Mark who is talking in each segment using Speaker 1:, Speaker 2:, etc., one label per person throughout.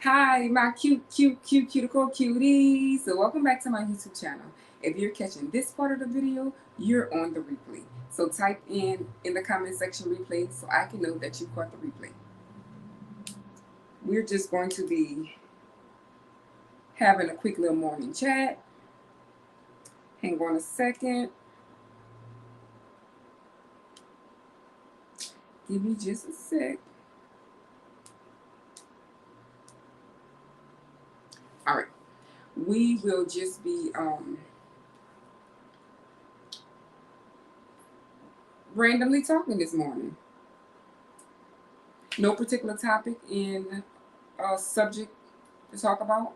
Speaker 1: Hi, my cuticle cuties. So welcome back to my YouTube channel. If you're catching this part of the video, you're on the replay. So type in the comment section replay so I can know that you caught the replay. We're just going to be having a quick little morning chat. Hang on a second. Give me just a sec. All right. We will just be randomly talking this morning. No particular topic in subject to talk about.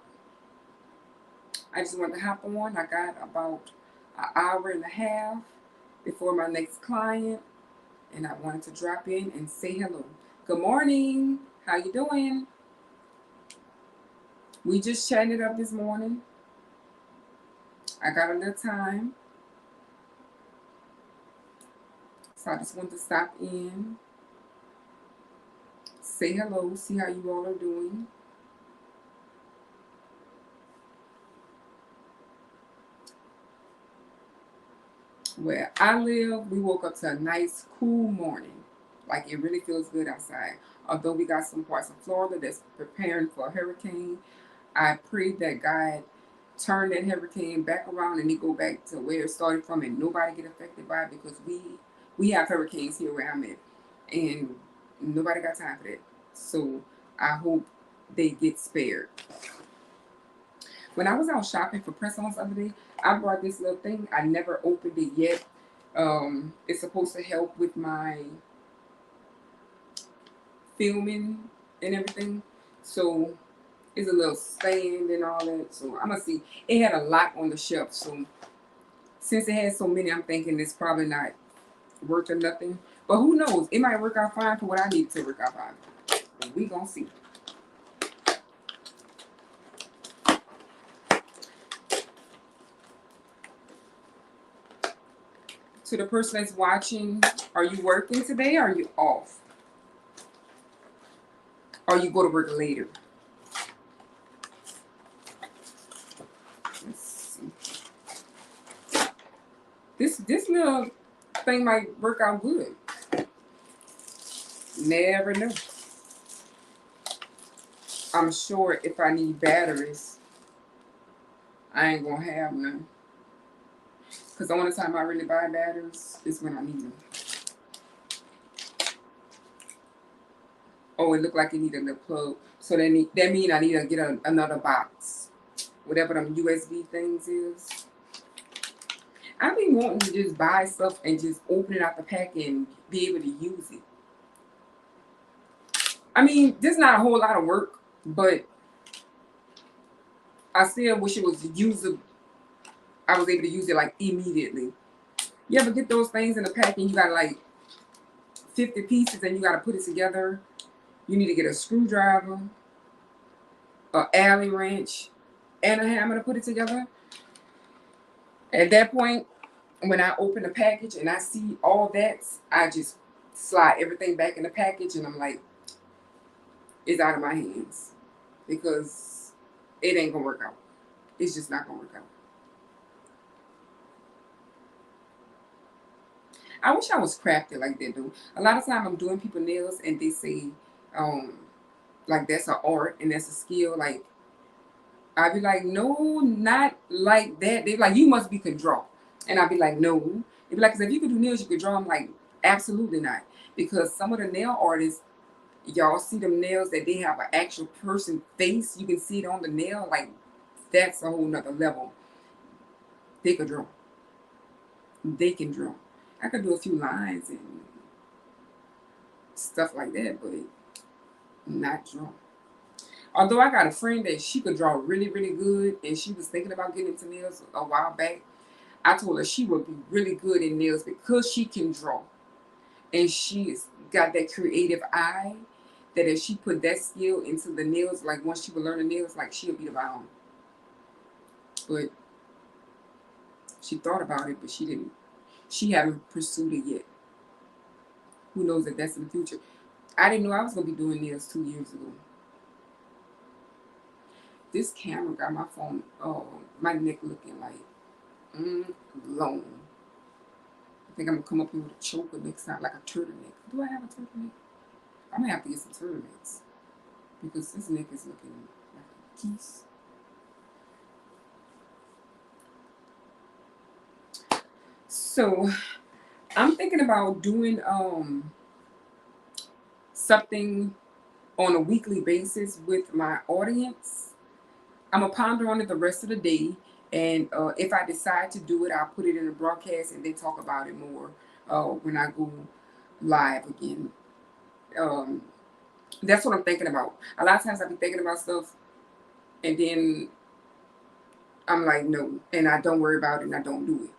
Speaker 1: I just want to hop on. I got about an hour and a half before my next client, and I wanted to drop in and say hello. Good morning. How you doing? We just chatting it up this morning. I got a little time, so I just wanted to stop in, say hello, see how you all are doing. Where I live, we woke up to a nice, cool morning. Like it really feels good outside. Although we got some parts of Florida that's preparing for a hurricane, I pray that God turn that hurricane back around and it go back to where it started from and nobody get affected by it because we have hurricanes here where I'm at and nobody got time for that. So I hope they get spared. When I was out shopping for press-ons the other day, I brought this little thing. I never opened it yet. It's supposed to help with my filming and everything. So it's a little stand and all that. So I'm gonna see. It had a lot on the shelf. So since it has so many, I'm thinking it's probably not worth or nothing. But who knows? It might work out fine for what I need to work out fine. We gonna see. To the person that's watching, are you working today? Or are you off? Or you go to work later? Let's see. This little thing might work out good. Never know. I'm sure if I need batteries, I ain't gonna have none. Because the only time I really buy batteries is when I need them. Oh, it looked like it needed a little plug. So that mean I need to get another box. Whatever them USB things is. I've been wanting to just buy stuff and just open it out the pack and be able to use it. I mean, there's not a whole lot of work, but I still wish it was usable. I was able to use it like immediately. You ever get those things in the pack and you got like 50 pieces and you got to put it together? You need to get a screwdriver, an Allen wrench, and a hammer to put it together. At that point, when I open the package and I see all that, I just slide everything back in the package and I'm like, it's out of my hands because it ain't gonna work out. It's just not gonna work out. I wish I was crafted like that though. A lot of time I'm doing people nails and they say, um, like that's an art and that's a skill. Like I'd be like, no, not like that. They like, you must be could draw. And I'd be like, no. They'd be like, 'cause if you could do nails, you could draw. I'm like, absolutely not. Because some of the nail artists, y'all see them nails that they have an actual person face. You can see it on the nail. Like, that's a whole nother level. They could draw. They can draw. I could do a few lines and stuff like that, but not draw. Although I got a friend that she could draw really, really good, and she was thinking about getting into nails a while back. I told her she would be really good in nails because she can draw. And she's got that creative eye that if she put that skill into the nails, like once she would learn the nails, like she'll be the bomb. But she thought about it, but she didn't. She haven't pursued it yet. Who knows if that's in the future. I didn't know I was going to be doing nails 2 years ago. this camera got my phone, my neck looking like long. I think I'm gonna come up here with a choker next time, like a turtleneck. Do I have a turtleneck? I'm gonna have to get some turtlenecks because this neck is looking like a geese. So I'm thinking about doing something on a weekly basis with my audience. I'm gonna ponder on it the rest of the day, and if I decide to do it, I'll put it in a broadcast and then talk about it more when I go live again. Um, that's what I'm thinking about. A lot of times I be thinking about stuff, and then I'm like, no, and I don't worry about it, and I don't do it.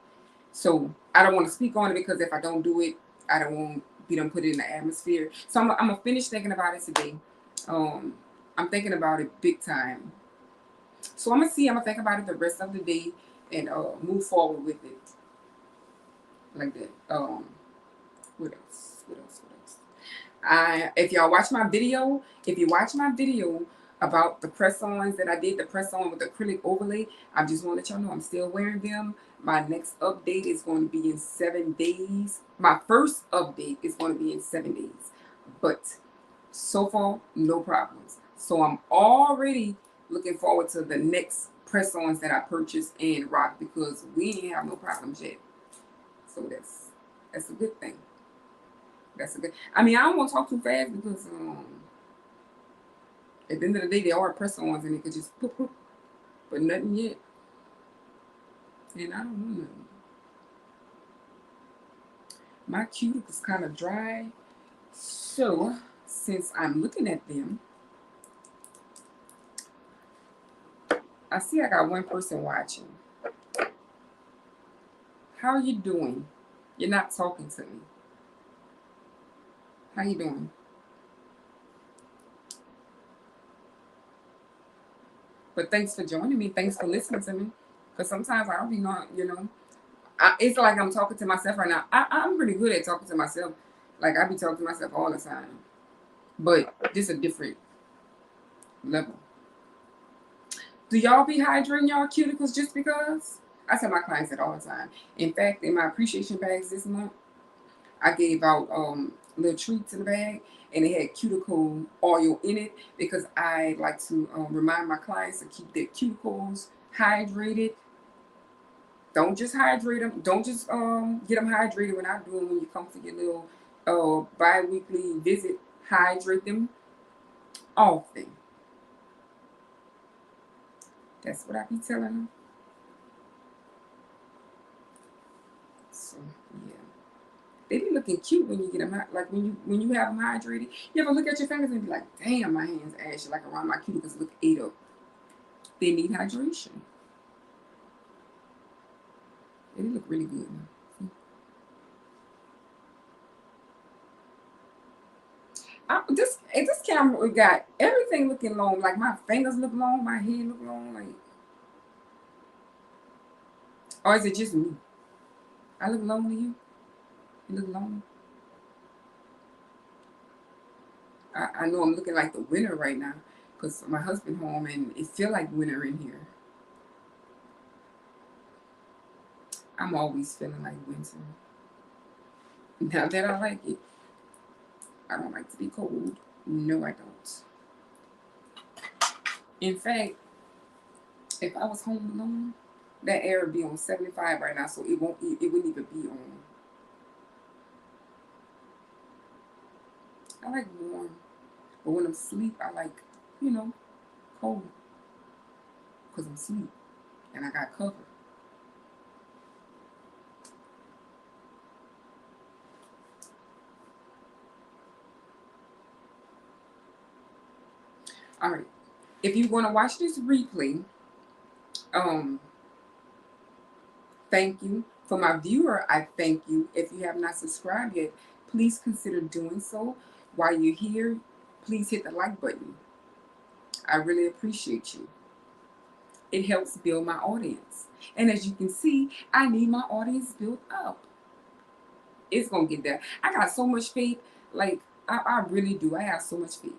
Speaker 1: So I don't want to speak on it because if I don't do it, I don't want be done put it in the atmosphere. So I'm gonna finish thinking about it today. Um, I'm thinking about it big time. So I'm gonna think about it the rest of the day and move forward with it like that. What else? What else? What else? If y'all watch my video, if you watch my video about the press-ons that I did, the press-on with the acrylic overlay, I just want to let y'all know I'm still wearing them. My next update is going to be in 7 days. My first update is going to be in 7 days. But so far, no problems. So I'm already looking forward to the next press-ons that I purchased and rock because we ain't have no problems yet. So that's a good thing. That's a good. I mean, I don't want to talk too fast because at the end of the day, they are press-ons and it could just poop, poop, but nothing yet. And I don't want nothing. My cuticles kind of dry, so since I'm looking at them, I see I got one person watching. How are you doing? You're not talking to me. How you doing? But thanks for joining me. Thanks for listening to me. Because sometimes I'll be not, it's like I'm talking to myself right now. I'm pretty good at talking to myself. Like I be talking to myself all the time. But this a different level. Do y'all be hydrating y'all cuticles just because? I tell my clients that all the time. In fact, in my appreciation bags this month, I gave out little treats in the bag, and it had cuticle oil in it because I like to remind my clients to keep their cuticles hydrated. Don't just hydrate them. Don't just get them hydrated when I do them. When you come for your little bi-weekly visit, hydrate them often. That's what I be telling them. So yeah. They be looking cute when you get them like when you have them hydrated. You ever look at your fingers and be like, "Damn, my hands ashy." Like around my cuticles look ate up. They need hydration. They look really good. This camera got everything looking long. Like my fingers look long, my head look long. Like, or is it just me? I look long to you. You look long. I know I'm looking like the winter right now because my husband home and it feel like winter in here. I'm always feeling like winter. Now that I like it, I don't like to be cold. No, I don't. In fact, if I was home alone, that air would be on 75 right now, so it wouldn't even be on. I like warm, but when I'm asleep, I like, cold because I'm asleep and I got cover. All right. If you want to watch this replay, um, thank you. For my viewer, I thank you. If you have not subscribed yet, please consider doing so. While you're here, please hit the like button. I really appreciate you. It helps build my audience. And as you can see, I need my audience built up. It's going to get there. I got so much faith. Like, I really do. I have so much faith.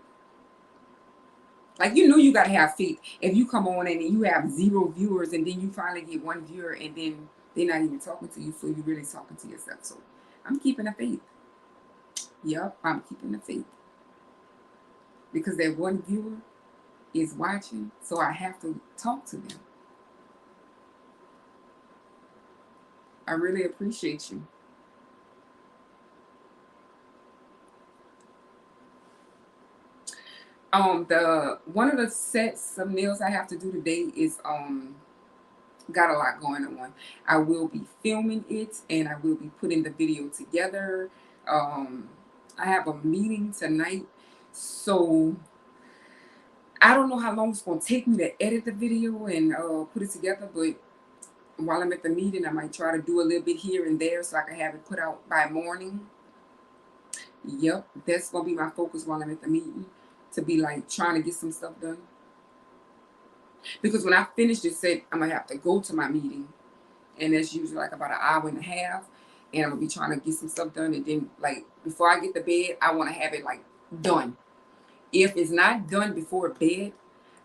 Speaker 1: Like, you know, you gotta have faith. If you come on and you have 0 viewers, and then you finally get 1 viewer, and then they're not even talking to you, so you're really talking to yourself. So I'm keeping the faith. Yep, I'm keeping the faith, because that 1 viewer is watching, so I have to talk to them. I really appreciate you. The one of the sets of nails I have to do today is got a lot going on. I will be filming it, and I will be putting the video together. Um, I have a meeting tonight, so I don't know how long it's going to take me to edit the video and put it together. But while I'm at the meeting, I might try to do a little bit here and there so I can have it put out by morning. Yep, that's going to be my focus while I'm at the meeting, to be like trying to get some stuff done. Because when I finish this set, I'm going to have to go to my meeting, and that's usually like about an hour and a half, and I'm gonna be trying to get some stuff done, and then like before I get to bed, I want to have it like done. If it's not done before bed,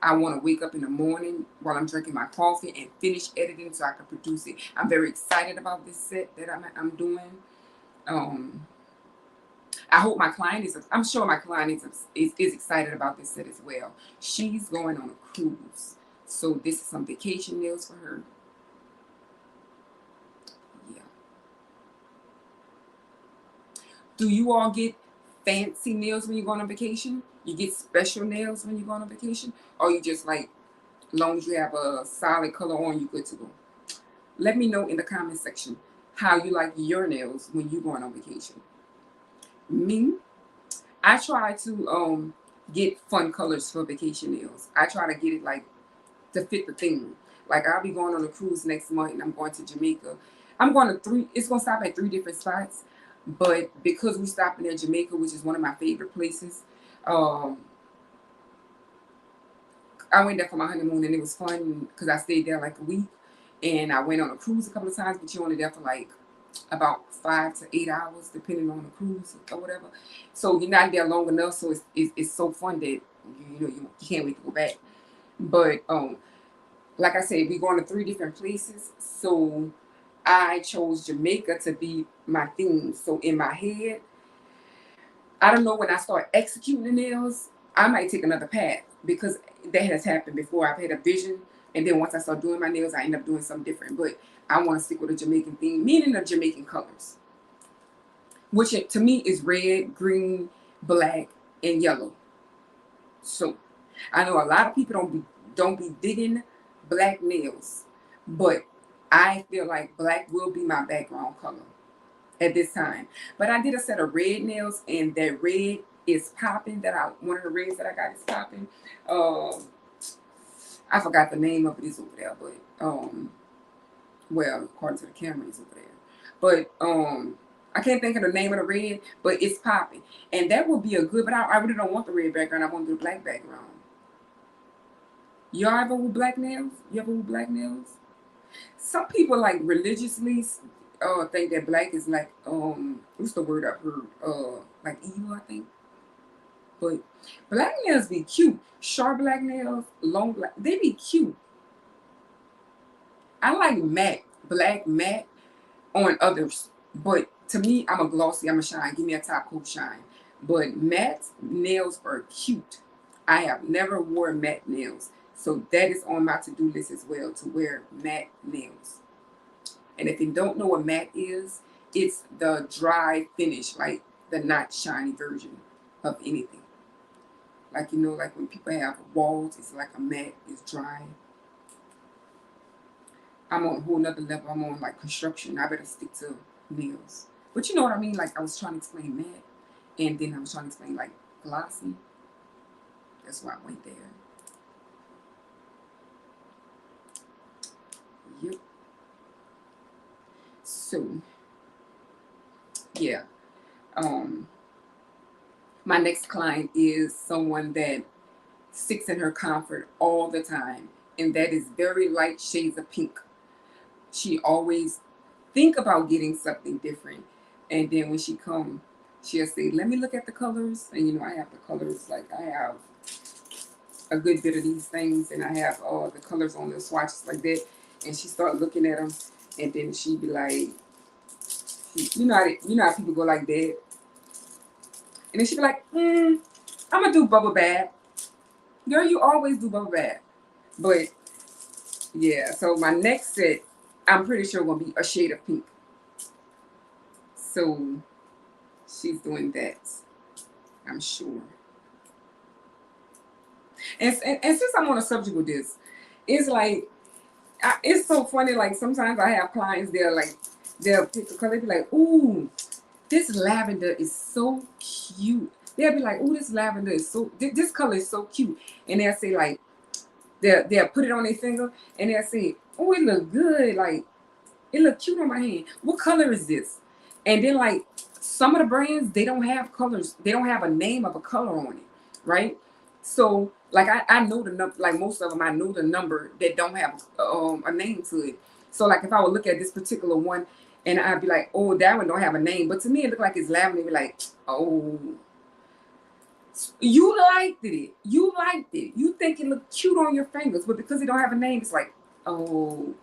Speaker 1: I want to wake up in the morning while I'm drinking my coffee and finish editing so I can produce it. I'm very excited about this set that I'm doing. I hope my client is, I'm sure my client is excited about this set as well. She's going on a cruise, so this is some vacation nails for her. Yeah. Do you all get fancy nails when you go on vacation? You get special nails when you go on vacation? Or you just like, long as you have a solid color on, you good to go? Let me know in the comment section how you like your nails when you going on vacation. Me, I try to get fun colors for vacation nails. I try to get it like to fit the theme. Like, I'll be going on a cruise next month, and I'm going to Jamaica. I'm going to 3, it's going to stop at 3 different spots. But because we stopping at Jamaica, which is one of my favorite places, um, I went there for my honeymoon, and it was fun because I stayed there like a week. And I went on a cruise a couple of times, but you're only there for like about 5 to 8 hours, depending on the cruise or whatever. So you're not there long enough. So it's so fun that you can't wait to go back. But like I said, we're going to 3 different places. So I chose Jamaica to be my theme. So in my head, I don't know, when I start executing the nails, I might take another path, because that has happened before. I've had a vision, and then once I start doing my nails, I end up doing something different. But I want to stick with a Jamaican theme, meaning the Jamaican colors, which to me is red, green, black, and yellow. So I know a lot of people don't be digging black nails, but I feel like black will be my background color at this time. But I did a set of red nails, and that red is popping. One of the reds that I got is popping. I forgot the name of it, is over there, but well, according to the camera, it's over there. But I can't think of the name of the red, but it's popping, and that would be a good. But I really don't want the red background. I want the black background. Y'all ever with black nails? You ever with black nails? Some people like religiously think that black is like what's the word I heard? Like evil, I think. But black nails be cute. Sharp black nails, long black, they be cute. I like matte, black matte on others. But to me, I'm a glossy, I'm a shine. Give me a top coat shine. But matte nails are cute. I have never worn matte nails. So that is on my to-do list as well, to wear matte nails. And if you don't know what matte is, it's the dry finish, like the not shiny version of anything. Like, like when people have walls, it's like a matte, it's dry. I'm on a whole nother level. I'm on like construction. I better stick to nails. But you know what I mean? Like, I was trying to explain matte, and then I was trying to explain like glossy. That's why I went there. Yep. So, yeah. My next client is someone that sits in her comfort all the time, and that is very light shades of pink. She always think about getting something different, and then when she come, she'll say, "Let me look at the colors." And I have the colors, like I have a good bit of these things, and I have the colors on the swatches like that. And she start looking at them, and then she be like, you know how people go like that, and then she be like, I'm gonna do bubble bath. Girl, you always do bubble bath, but yeah. So my next set, I'm pretty sure gonna be a shade of pink. So she's doing that, I'm sure. And since I'm on a subject with this, it's like it's so funny. Like sometimes I have clients, they'll pick a color, they be like, "Ooh, this lavender is so cute." They'll be like, "Ooh, this lavender is this color is so cute," and they'll say like, they'll put it on their finger, and they'll say, "Oh, it look good. Like it look cute on my hand. What color is this?" And then like some of the brands, they don't have colors. They don't have a name of a color on it, right? So like I know the number. Like most of them, I know the number that don't have a name to it. So like if I would look at this particular one, and I'd be like, "Oh, that one don't have a name," but to me it looked like it's lavender. Be like, "Oh, you liked it. You liked it. You think it looked cute on your fingers, but because it don't have a name, it's like, oh."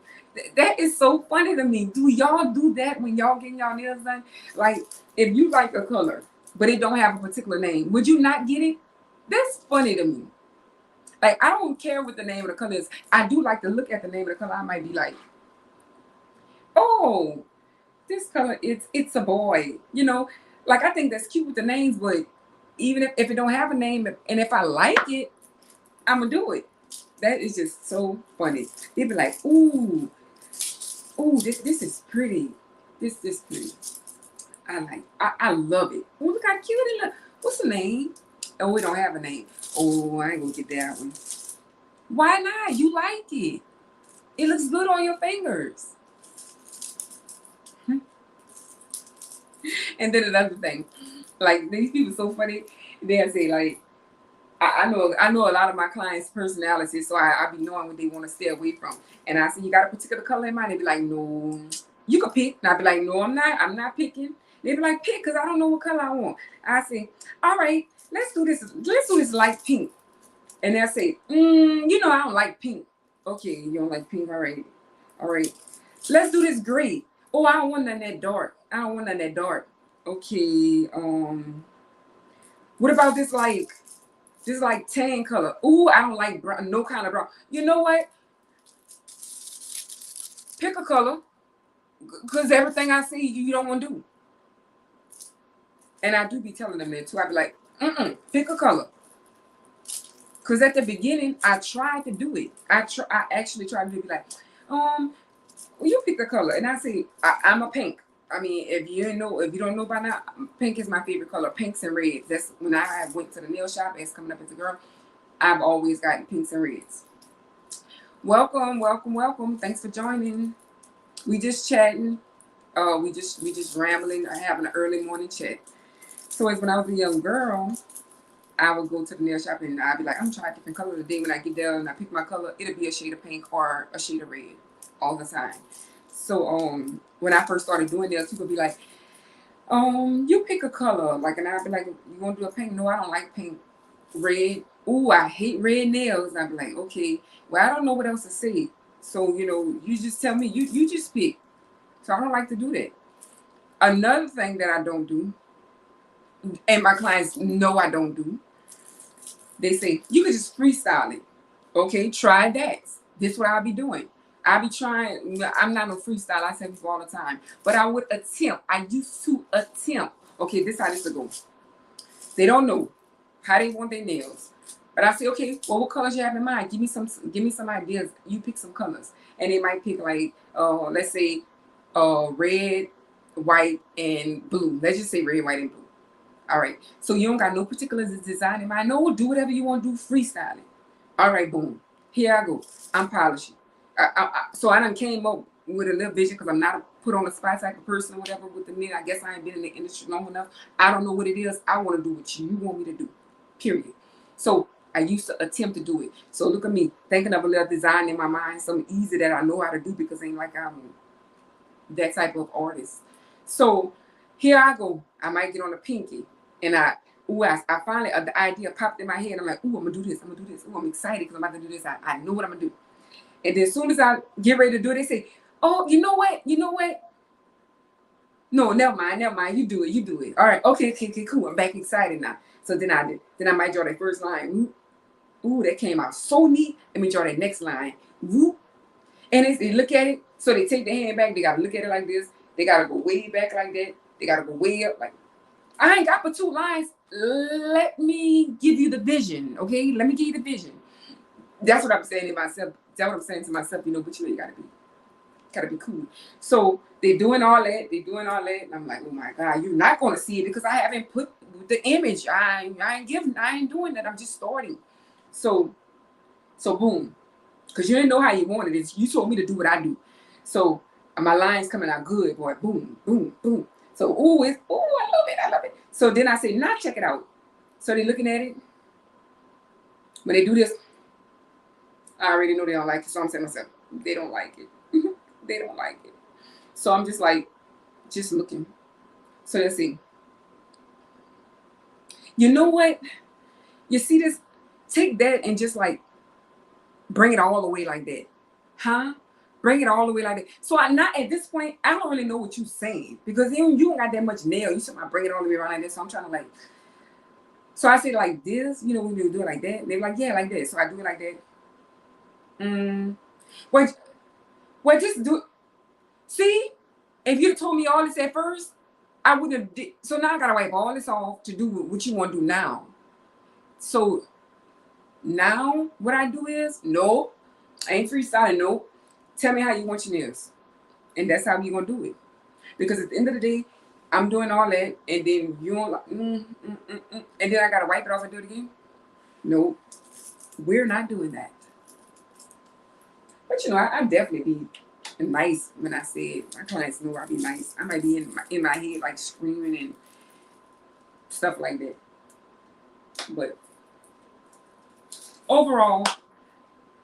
Speaker 1: That is so funny to me. Do y'all do that when y'all getting y'all nails done? Like, if you like a color, but it don't have a particular name, would you not get it? That's funny to me. Like, I don't care what the name of the color is. I do like to look at the name of the color. I might be like, oh, this color, it's a boy. You know, like I think that's cute with the names, but even if it don't have a name, and if I like it, I'm gonna do it. That is just so funny. They'd be like, ooh, ooh, this is pretty. This pretty. I love it. Oh, look how cute it look. What's the name? Oh, we don't have a name. Oh, I ain't gonna get that one. Why not? You like it. It looks good on your fingers. And then another thing, like these people so funny. They'll say like, I know a lot of my clients' personalities, so I be knowing what they want to stay away from. And I say, you got a particular color in mind? They be like, no, you can pick. And I be like, no, I'm not picking. They be like, pick, because I don't know what color I want. I say, all right, let's do this. Let's do this light pink. And they'll say, I don't like pink. Okay, you don't like pink, all right. Let's do this gray. Oh, I don't want none that dark. I don't want none that dark. Okay, what about this tan color? Ooh, I don't like brown, no kind of brown. You know what? Pick a color, because everything I see you don't want to do. And I do be telling them that too. I be like, pick a color. Because at the beginning, I tried to do it. I actually tried to do it. Be like, well, you pick a color. And I say, I'm a pink. I mean, if you don't know by now, pink is my favorite color. Pinks and reds. That's when I went to the nail shop as coming up as a girl. I've always gotten pinks and reds. Welcome, welcome, welcome. Thanks for joining. We just chatting. We just rambling, having an early morning chat. So as when I was a young girl, I would go to the nail shop and I'd be like, I'm trying different colors today. When I get there and I pick my color, it'll be a shade of pink or a shade of red all the time. So when I first started doing nails, people be like, you pick a color. Like, and I'd be like, you want to do a pink? No, I don't like pink. Red. Ooh, I hate red nails. And I'd be like, okay, well, I don't know what else to say. So, you just tell me, you just pick. So I don't like to do that. Another thing that I don't do, and my clients know I don't do, they say, you can just freestyle it. Okay, try that. This is what I'll be doing. I'll be trying. I'm not no freestyle. I say people all the time. But I would attempt. I used to attempt. Okay, this is how this will go. They don't know how they want their nails. But I say, okay, well, what colors you have in mind? Give me some ideas. You pick some colors. And they might pick like, let's say, red, white, and blue. Let's just say red, white, and blue. All right. So you don't got no particular design in mind. No, do whatever you want to do, freestyling. All right, boom. Here I go. I'm polishing. So I done came up with a little vision because I'm not a put on the spot type of person or whatever with the men. I guess I ain't been in the industry long enough. I don't know what it is. I want to do what you want me to do. Period. So I used to attempt to do it. So look at me thinking of a little design in my mind, something easy that I know how to do because ain't like I'm that type of artist. So here I go. I might get on a pinky and ooh, I finally, the idea popped in my head. I'm like, ooh, I'm gonna do this. I'm gonna do this. Ooh, I'm excited because I'm about to do this. I know what I'm gonna do. And then as soon as I get ready to do it, they say, oh, you know what? You know what? No, never mind. You do it. You do it. All right. Okay, cool. I'm back excited now. So then I might draw that first line. Ooh, that came out so neat. Let me draw that next line. Whoop. And they look at it. So they take their hand back. They gotta look at it like this. They gotta go way back like that. They gotta go way up like. I ain't got but 2 lines. Let me give you the vision, okay? Let me give you the vision. That's what I'm saying to myself. That's what I'm saying to myself. You know, but you gotta be cool. So they're doing all that. And I'm like, oh my God, you're not gonna see it because I haven't put the image. I ain't doing that. I'm just starting. So boom, because you didn't know how you wanted it. You told me to do what I do. So my line's coming out good, boy. Boom, boom, boom. So I love it. So then I say, nah, check it out. So they're looking at it. When they do this, I already know they don't like it. So I'm saying to myself, they don't like it. They don't like it. So I'm just like, just looking. So let's see. You know what? You see this? Take that and just like bring it all the way like that. Huh? Bring it all the way like that. So I'm not at this point, I don't really know what you're saying because you don't got that much nail. You somehow bring it all the way around like this. So I'm trying to like, so I say like this, you know, when you do it like that. They're like, yeah, like that. So I do it like that. Well, just do it. See, if you told me all this at first, I would have did. So now I gotta wipe all this off to do what you want to do now. So now what I do is, nope, I ain't freestyling, nope. Tell me how you want your nails. And that's how we gonna do it. Because at the end of the day, I'm doing all that, and then you don't like, and then I gotta wipe it off and do it again. Nope, we're not doing that. But you know, I definitely be nice when I say it. My clients know I be nice. I might be in my head like screaming and stuff like that. But overall,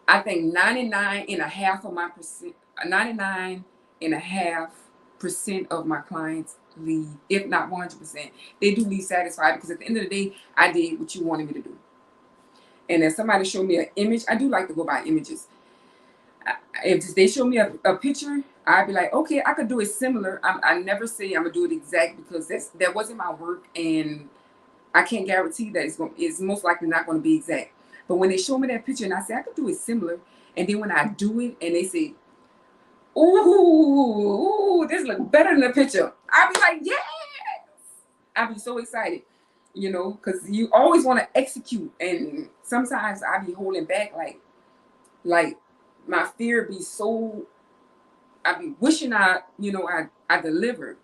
Speaker 1: I think 99.5% of my clients leave, if not 100%. They do leave satisfied because at the end of the day, I did what you wanted me to do. And if somebody showed me an image, I do like to go by images. If they show me a picture, I'd be like, okay, I could do it similar. I never say I'm gonna do it exact because that wasn't my work, and I can't guarantee that it's most likely not going to be exact. But when they show me that picture and I say I could do it similar, and then when I do it and they say, ooh, this look better than the picture, I'll be like, yes! I'll be so excited, you know, because you always want to execute, and sometimes I be holding back, like my fear be so. I be wishing I delivered,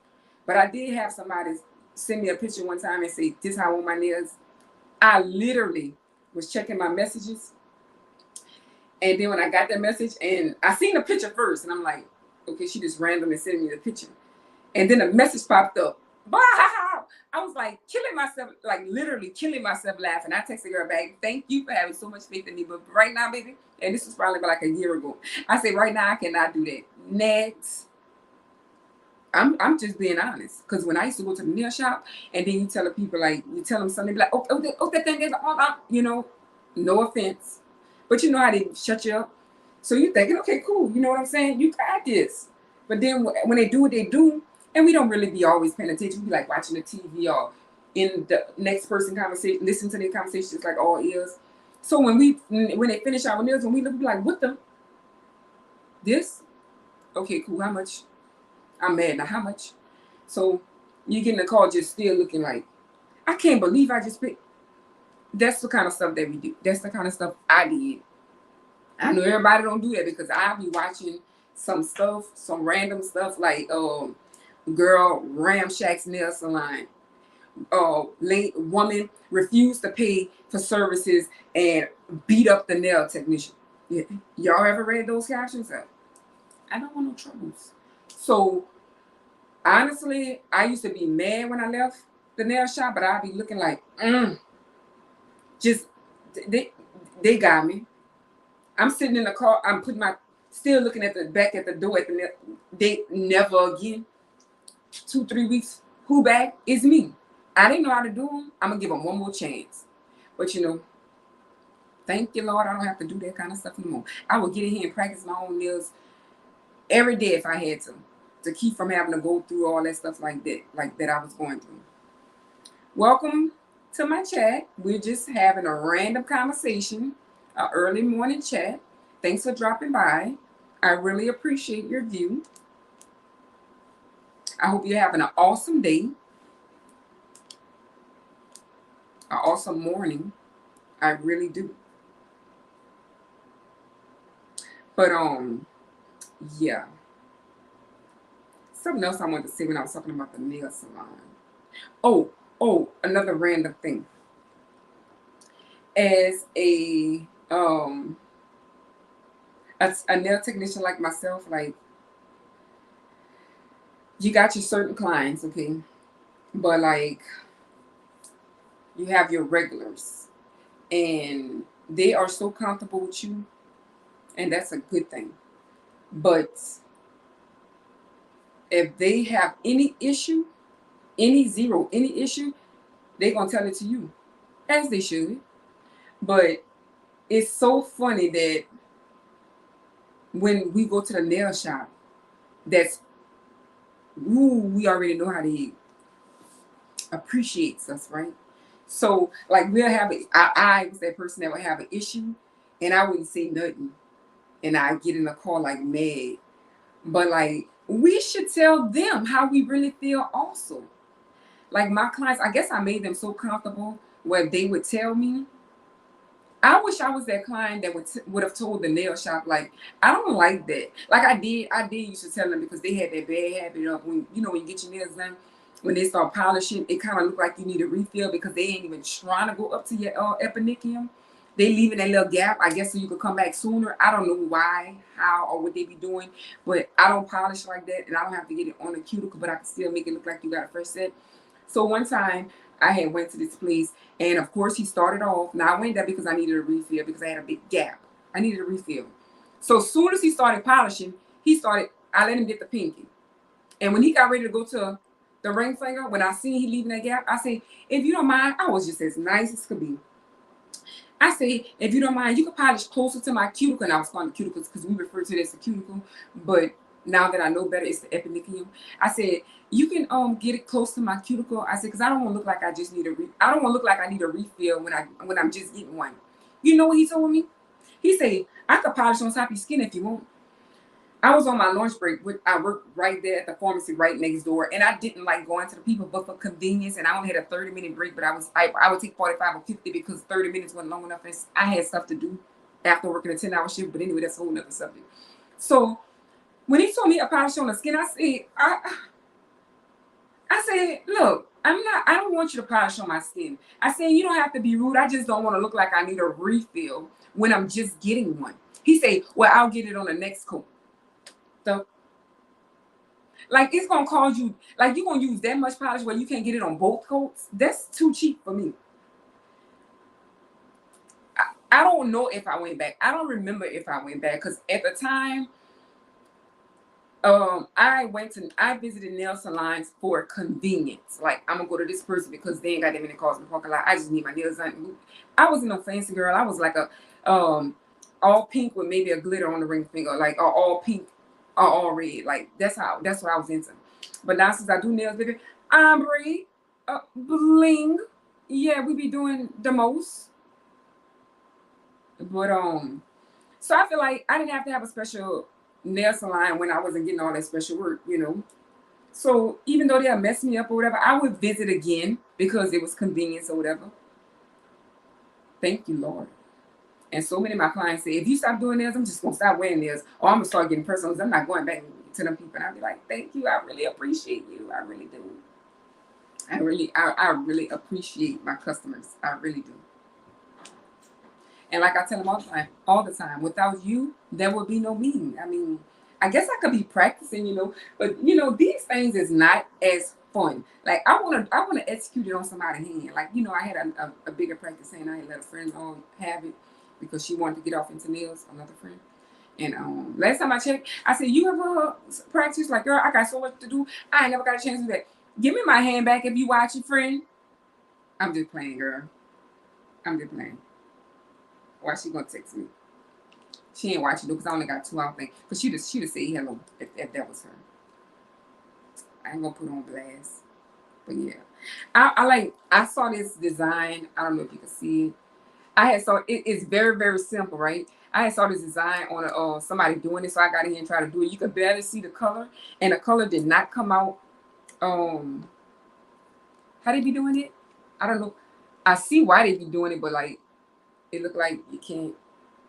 Speaker 1: but I did have somebody send me a picture one time and say, "This how I want my nails." I literally was checking my messages, and then when I got that message, and I seen the picture first, and I'm like, "Okay, she just randomly sent me the picture," and then a message popped up. I was like killing myself, like literally killing myself laughing. I texted the girl back, "Thank you for having so much faith in me, but right now, baby," and this was probably like a year ago. I said, "Right now, I cannot do that." Next. I'm just being honest, because when I used to go to the nail shop, and then you tell the people, like, you tell them something, be like, that thing is all, you know, no offense, but you know how they shut you up. So you're thinking, okay, cool, you know what I'm saying? You got this. But then when they do what they do, and we don't really be always paying attention, we be like watching the TV or in the next person conversation, listen to their conversations like all ears. So when they finish our nails, when we look, we be like, what the? This? Okay, cool. How much? I'm mad now. How much? So you get in the car just still looking like, I can't believe I just picked. That's the kind of stuff that we do. That's the kind of stuff I did. I know everybody don't do that because I'll be watching some random stuff like girl ramshacks nail salon. Late woman refused to pay for services and beat up the nail technician. Yeah. Y'all ever read those captions? I don't want no troubles. So honestly, I used to be mad when I left the nail shop, but I'd be looking like, just they got me. I'm sitting in the car. I'm still looking at the back at the door at the nail. They never again. 2-3 weeks. Who back? Is me. I didn't know how to do them. I'm gonna give them one more chance. But thank you, Lord, I don't have to do that kind of stuff anymore. I would get in here and practice my own nails every day if I had to keep from having to go through all that stuff like that I was going through. Welcome to my chat. We're just having a random conversation, an early morning chat. Thanks for dropping by. I really appreciate your view. I hope you're having an awesome day, an awesome morning. I really do. But yeah. Something else I wanted to say when I was talking about the nail salon. Oh, another random thing. As a nail technician like myself, like, you got your certain clients, okay? But like, you have your regulars, and they are so comfortable with you, and that's a good thing. But if they have any issue, any issue, they're gonna tell it to you, as they should. But it's so funny that when we go to the nail shop, that's we already know how they appreciates us, right? So like, we'll have I was that person that would have an issue, and I wouldn't say nothing, and I get in the car like mad. But like, we should tell them how we really feel also. Like, my clients, I guess I made them so comfortable where they would tell me. I wish I was that client that would have told the nail shop, like, I don't like that. Like, I did used to tell them, because they had that bad habit of, when you get your nails done, when they start polishing, it kind of look like you need a refill, because they ain't even trying to go up to your eponychium. They leaving that little gap, I guess, so you could come back sooner. I don't know why, how, or what they be doing, but I don't polish like that, and I don't have to get it on the cuticle, but I can still make it look like you got a fresh set. So one time, I had went to this place, and of course he started off. Now I went there because I needed a refill, because I had a big gap. I needed a refill. So as soon as he started polishing, I let him get the pinky. And when he got ready to go to the ring finger, when I seen he leaving that gap, I said, if you don't mind, I was just as nice as could be. I said, if you don't mind, you can polish closer to my cuticle. And I was calling it cuticles because we refer to it as a cuticle. But now that I know better, it's the eponychium. I said, you can get it close to my cuticle. I said, because I don't want to look like I just need I don't want to look like I need a refill when I'm just getting one. You know what he told me? He said, I could polish on top of your skin if you want. I was on my lunch break. I worked right there at the pharmacy right next door, and I didn't like going to the people, but for convenience, and I only had a 30-minute break, but I would take 45 or 50 because 30 minutes wasn't long enough, and I had stuff to do after working a 10-hour shift. But anyway, that's a whole nother subject. So when he told me a polish on the skin, I said, look, I don't want you to polish on my skin. I said, you don't have to be rude. I just don't want to look like I need a refill when I'm just getting one. He said, well, I'll get it on the next coat. So, like, it's gonna cause you, like, you're gonna use that much polish where you can't get it on both coats. That's too cheap for me. I don't know if I went back. I don't remember if I went back, because at the time, I visited nail salons for convenience. Like, I'm gonna go to this person because they ain't got that many cars in the parking lot. I just need my nails done. I wasn't no fancy girl. I was like a all pink with maybe a glitter on the ring finger, like all pink or all red. Like, that's what I was into. But now, since I do nails, baby, ombre, bling, yeah, we be doing the most. But so I feel like I didn't have to have a special nail salon when I wasn't getting all that special work. So even though they'll mess me up or whatever, I would visit again because it was convenience or whatever. Thank you, Lord. And so many of my clients say, if you stop doing nails, I'm just gonna stop wearing nails, or I'm gonna start getting personal. I'm not going back to them people. And I'll be like, thank you. I really appreciate you. I really do. I really appreciate my customers. I really do. And like I tell them all the time, without you, there would be no me. I mean, I guess I could be practicing, but these things is not as fun. Like, I wanna execute it on somebody's hand. Like, I had a bigger practice hand. I had let a friend have it because she wanted to get off into nails, another friend. And last time I checked, I said, you ever practice? Like, girl, I got so much to do. I ain't never got a chance to do that. Give me my hand back if you watch your friend. I'm just playing, girl. I'm just playing. Why she gonna text me? She ain't watching though, because I only got 2 hours thing. Cause she'd have said hello if that was her. I ain't gonna put on blast. But yeah. I saw this design. I don't know if you can see it. It's very, very simple, right? I had saw this design on somebody doing it, so I got in here and tried to do it. You could barely see the color, and the color did not come out. How they be doing it? I don't know. I see why they be doing it, but like it looked like you can't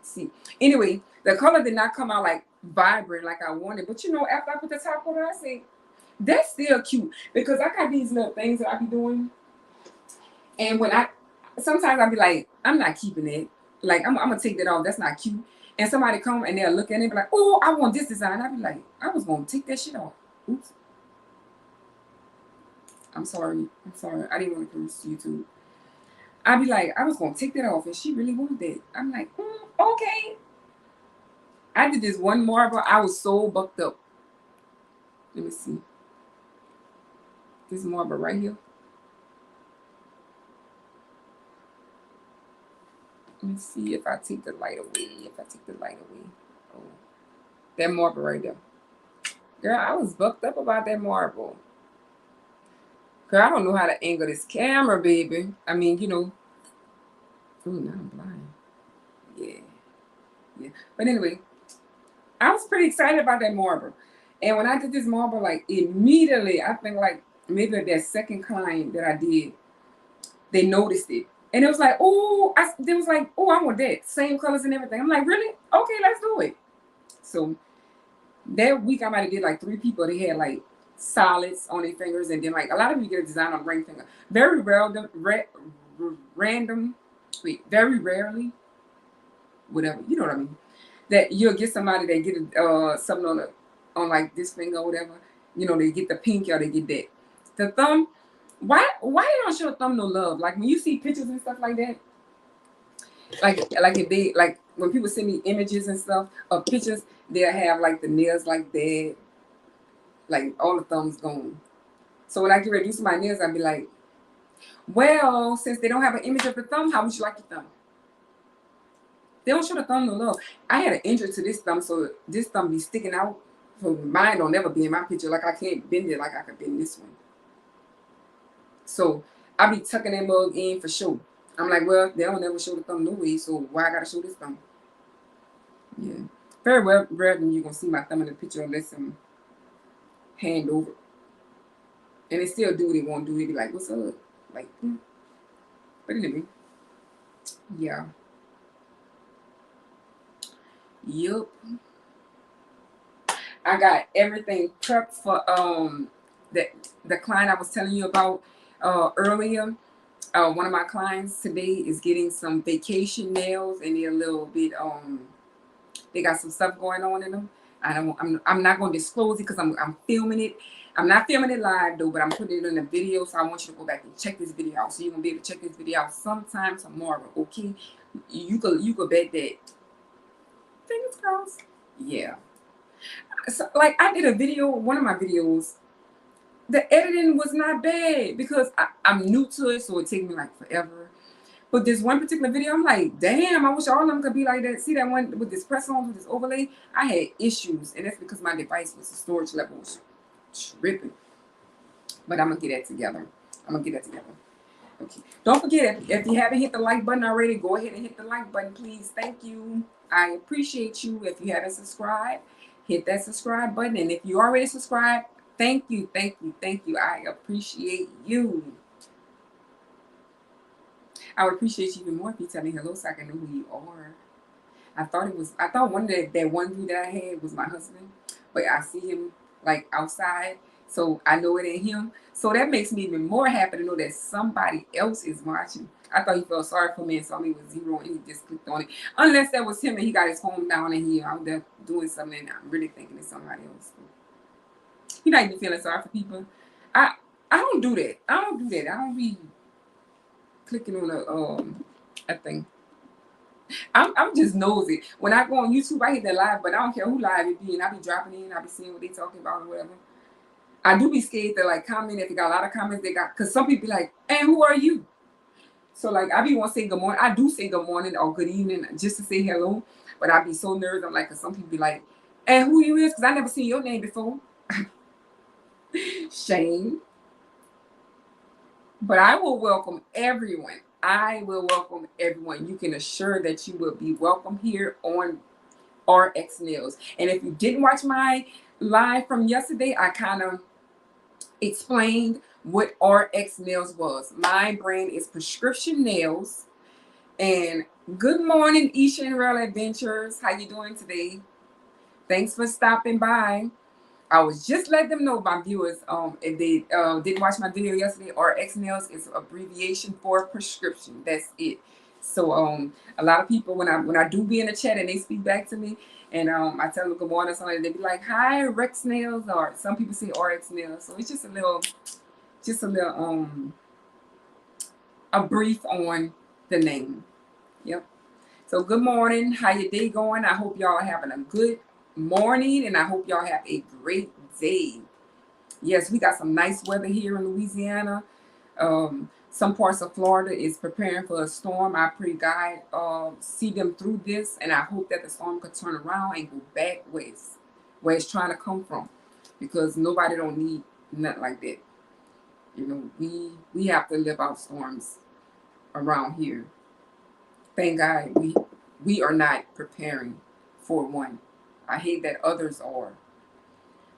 Speaker 1: see. Anyway, the color did not come out like vibrant like I wanted. But you know, after I put the top coat on, I say that's still cute because I got these little things that I be doing, and when sometimes I be like, I'm not keeping it. Like I'm gonna take that off. That's not cute. And somebody come and they'll look at it and be like, oh, I want this design. I be like, I was gonna take that shit off. Oops. I'm sorry. I didn't want to curse YouTube. I'd be like, I was gonna take that off, and she really wanted that. I'm like, okay. I did this one marble. I was so bucked up. Let me see. This marble right here. Let me see if I take the light away. Oh, that marble right there. Girl, I was bucked up about that marble. Girl, I don't know how to angle this camera, baby. I mean, you know. Oh, now I'm blind. Yeah. But anyway, I was pretty excited about that marble. And when I did this marble, like immediately, I think like maybe that second client that I did, they noticed it. And it was like, oh, they was like, oh, I want that. Same colors and everything. I'm like, really? Okay, let's do it. So that week I might have did like 3 people. They had like solids on their fingers, and then like a lot of people get a design on the ring finger. Very very rarely, whatever, you know what I mean. That you'll get somebody that get something on like this finger or whatever. You know, they get the pinky or they get that. The thumb. Why you don't show the thumb no love? Like when you see pictures and stuff like that, like if they like when people send me images and stuff of pictures, they'll have like the nails like that, like all the thumbs gone. So when I get ready to do my nails, I'll be like, well, since they don't have an image of the thumb, how would you like your thumb? They don't show the thumb no love. I had an injury to this thumb, so this thumb be sticking out. So mine don't never be in my picture. Like I can't bend it like I could bend this one. So I be tucking that mug in for sure. I'm like, well, they don't never show the thumb no way, so why I gotta show this thumb? Yeah. Very well rare than you're gonna see my thumb in the picture unless I'm hand over. And they still do what they want to do. They be like, what's up? Like, But anyway. Yeah. Yup. I got everything prepped for the client I was telling you about earlier. One of my clients today is getting some vacation nails, and they're a little bit they got some stuff going on in them. I'm not going to disclose it because I'm filming it. I'm not filming it live though, but I'm putting it in a video, so I want you to go back and check this video out. So you're gonna be able to check this video out sometime tomorrow. Okay, you could bet that. Fingers crossed. Yeah. So, like I did a video, one of my videos. The editing was not bad because I'm new to it, so it takes me like forever. But this one particular video, I'm like, damn, I wish all of them could be like that. See that one with this press on, with this overlay? I had issues, and that's because my device was the storage level was tripping. But I'm gonna get that together. Okay. Don't forget, if you haven't hit the like button already, go ahead and hit the like button, please. Thank you. I appreciate you. If you haven't subscribed, hit that subscribe button. And if you already subscribed, thank you. I appreciate you. I would appreciate you even more if you tell me hello so I can know who you are. I thought one that one view that I had was my husband, but I see him like outside, so I know it ain't him. So that makes me even more happy to know that somebody else is watching. I thought he felt sorry for me and saw me with 0 and he just clicked on it. Unless that was him and he got his phone down and he out there doing something and I'm really thinking it's somebody else. He not even feeling sorry for people. I don't do that. I don't be clicking on a thing. I'm just nosy. When I go on YouTube, I hit that live, but I don't care who live it be, and I be dropping in, I be seeing what they talking about or whatever. I do be scared to like comment if you got a lot of comments they got, because some people be like, and who are you? So like I be want to say good morning. I do say good morning or good evening just to say hello, but I be so nervous. I'm like, cause some people be like, "And who you is?" Cause I never seen your name before. Shame. But I will welcome everyone. I will welcome everyone. You can assure that you will be welcome here on RX Nails. And if you didn't watch my live from yesterday, I kind of explained what RX Nails was. My brand is Prescription Nails. And good morning, Isha and Real Adventures. How you doing today? Thanks for stopping by. I was just letting them know, my viewers, if they didn't watch my video yesterday, RX Nails is an abbreviation for prescription. That's it. So a lot of people when I do be in the chat and they speak back to me and I tell them good morning or something, they be like, "Hi, Rex Nails," or some people say RX Nails. So it's just a little a brief on the name. Yep. So good morning. How your day going? I hope y'all having a good morning and I hope y'all have a great day. Yes, we got some nice weather here in Louisiana. Some parts of Florida is preparing for a storm. I pray God see them through this, and I hope that the storm could turn around and go back west, where it's trying to come from, because nobody don't need nothing like that. You know, we have to live out storms around here. Thank God we are not preparing for one. I hate that others are.